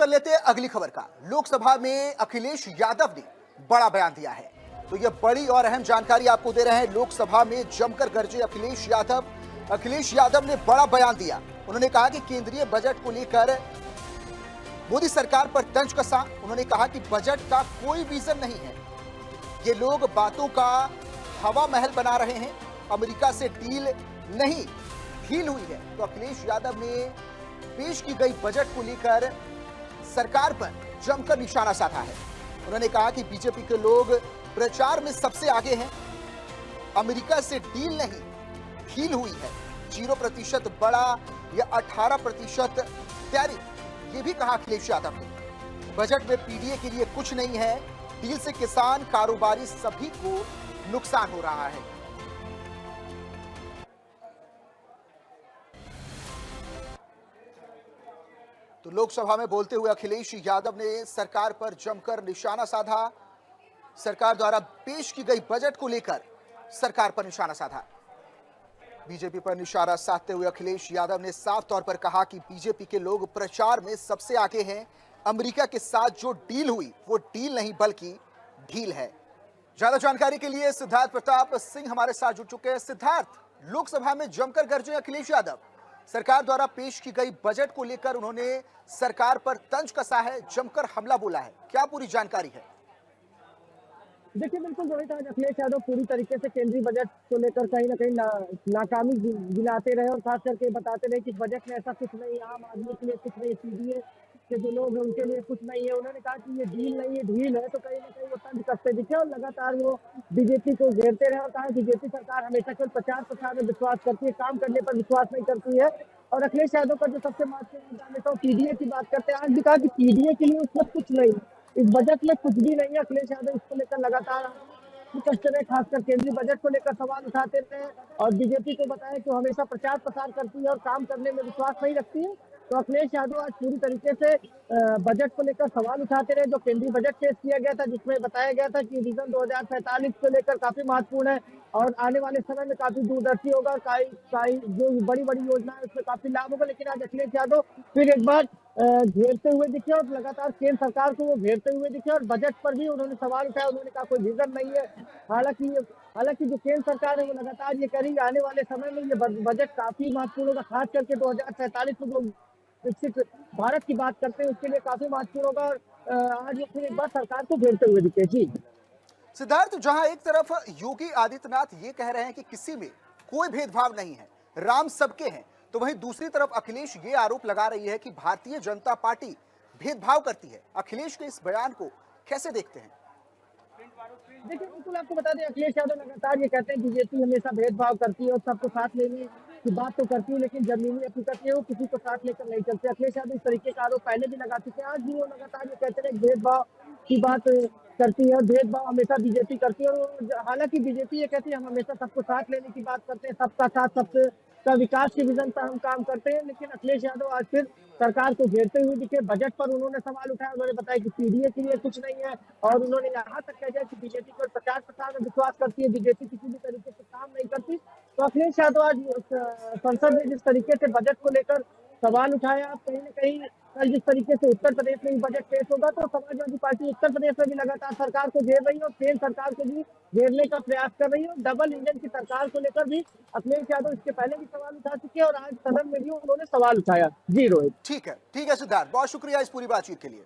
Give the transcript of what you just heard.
कर लेते हैं अगली खबर का। लोकसभा में अखिलेश यादव ने बड़ा बयान दिया है, तो यह बड़ी और अहम जानकारी आपको दे रहे हैं। लोकसभा में जमकर गरजे अखिलेश यादव। अखिलेश यादव ने बड़ा बयान दिया। उन्होंने कहा कि केंद्रीय बजट को लेकर मोदी सरकार पर तंज कसा। उन्होंने कहा कि बजट का कोई विजन नहीं है, ये लोग बातों का हवा महल बना रहे हैं। अमेरिका से डील नहीं, ढील हुई है। तो अखिलेश यादव ने पेश की गई बजट को लेकर सरकार पर जमकर निशाना साधा है। उन्होंने कहा कि बीजेपी के लोग प्रचार में सबसे आगे हैं। अमेरिका से डील नहीं, ढील हुई है। 0% बड़ा या 18% टैरिफ, ये भी कहा अखिलेश यादव ने। बजट में पीडीए के लिए कुछ नहीं है। डील से किसान, कारोबारी सभी को नुकसान हो रहा है। तो लोकसभा में बोलते हुए अखिलेश यादव ने सरकार पर जमकर निशाना साधा। सरकार द्वारा पेश की गई बजट को लेकर सरकार पर निशाना साधा। बीजेपी पर निशाना साधते हुए अखिलेश यादव ने साफ तौर पर कहा कि बीजेपी के लोग प्रचार में सबसे आगे हैं। अमेरिका के साथ जो डील हुई वो डील नहीं बल्कि ढील है। ज्यादा जानकारी के लिए सिद्धार्थ प्रताप सिंह हमारे साथ जुड़ चुके हैं। सिद्धार्थ, लोकसभा में जमकर गरजे अखिलेश यादव। सरकार द्वारा पेश की गई बजट को लेकर उन्होंने सरकार पर तंज कसा है, जमकर हमला बोला है। क्या पूरी जानकारी है? देखिए, बिल्कुल रोहित, आज अखिलेश यादव पूरी तरीके से केंद्रीय बजट को लेकर कहीं न कहीं नाकामी गिनाते रहे और खास करके बताते रहे कि बजट में ऐसा कुछ नहीं है, आम आदमी के लिए कुछ नहीं, पीडीए के जो लोग हैं उनके लिए कुछ नहीं है। उन्होंने कहा कि ये डील नहीं है, ढील है। तो कहीं न कहीं वो तंज कसते दिखे और लगातार वो बीजेपी को घेरते रहे और कहा कि बीजेपी सरकार हमेशा केवल प्रचार-प्रसार में विश्वास करती है, काम करने पर विश्वास नहीं करती है। और अखिलेश यादव का जो सबसे महत्वपूर्ण मुद्दा है, तो पीडीए की बात करते हैं। आज भी कहा कि पीडीए के लिए उसमें कुछ नहीं, इस बजट में कुछ भी नहीं है। अखिलेश यादव इसको लेकर लगातार कसते रहे, खासकर केंद्रीय बजट को लेकर सवाल उठाते रहे और बीजेपी को बताया कि वो हमेशा प्रचार प्रसार करती है और काम करने में विश्वास नहीं रखती है। तो अखिलेश यादव आज पूरी तरीके से बजट को लेकर सवाल उठाते रहे। जो केंद्रीय बजट पेश किया गया था, जिसमें बताया गया था कि विजन 2047 को लेकर काफी महत्वपूर्ण है और आने वाले समय में काफी दूरदर्शी होगा। जो बड़ी बड़ी योजना है उसमें काफी लाभ होगा। लेकिन आज अखिलेश यादव फिर एक बार घेरते हुए दिखे और लगातार केंद्र सरकार को वो घेरते हुए दिखे और बजट पर भी उन्होंने सवाल उठाया। उन्होंने कहा कोई विजन नहीं है। हालांकि जो केंद्र सरकार है वो लगातार ये कह रही है आने वाले समय में ये बजट काफी महत्वपूर्ण होगा, खास करके 2047 में जो विकसित भारत की बात करते हैं उसके लिए काफी महत्वपूर्ण होगा। और आज वो फिर एक बार सरकार को घेरते हुए दिखे। जी सिद्धार्थ, जहां एक तरफ योगी आदित्यनाथ ये कह रहे हैं कि किसी में कोई भेदभाव नहीं है, राम सबके हैं, तो वहीं दूसरी तरफ अखिलेश ये आरोप लगा रही है कि भारतीय जनता पार्टी भेदभाव करती है। अखिलेश के इस बयान को कैसे देखते हैं? देखिए, बिल्कुल आपको बता दें, अखिलेश यादव लगातार ये कहते हैं बीजेपी हमेशा भेदभाव करती है और सबको साथ लेने की बात तो करती है, लेकिन जमीनी हकीकत ये वो किसी को साथ लेकर नहीं चलते। अखिलेश यादव इस तरीके का आरोप पहले भी लगा चुके हैं। आज भी वो लगातार ये कहते हैं भेदभाव की बात करती है और भेदभाव हमेशा बीजेपी करती है। और हालांकि बीजेपी ये कहती है हम हमेशा सबको साथ लेने की बात करते हैं, सबका साथ सबका विकास के विजन पर हम काम करते हैं। लेकिन अखिलेश यादव आज फिर सरकार को घेरते हुए दिखे। बजट पर उन्होंने सवाल उठाया। उन्होंने बताया कि पीडीए के लिए कुछ नहीं है और उन्होंने यहाँ तक कह दिया कि बीजेपी को प्रचार प्रसार में विश्वास करती है, बीजेपी किसी भी तरीके से काम नहीं करती। तो अखिलेश यादव आज संसद में जिस तरीके से बजट को लेकर सवाल उठाया, आप कहीं न कहीं कल जिस तरीके से उत्तर प्रदेश में बजट पेश होगा तो समाजवादी पार्टी उत्तर प्रदेश में भी लगातार सरकार को घेर रही है और केंद्र सरकार को भी घेरने का प्रयास कर रही है। डबल इंजन की सरकार को लेकर भी अखिलेश यादव इसके पहले भी सवाल उठा चुके हैं और आज सदन में भी उन्होंने सवाल उठाया। जी रोहित। ठीक है सिद्धार्थ, बहुत शुक्रिया इस पूरी बातचीत के लिए।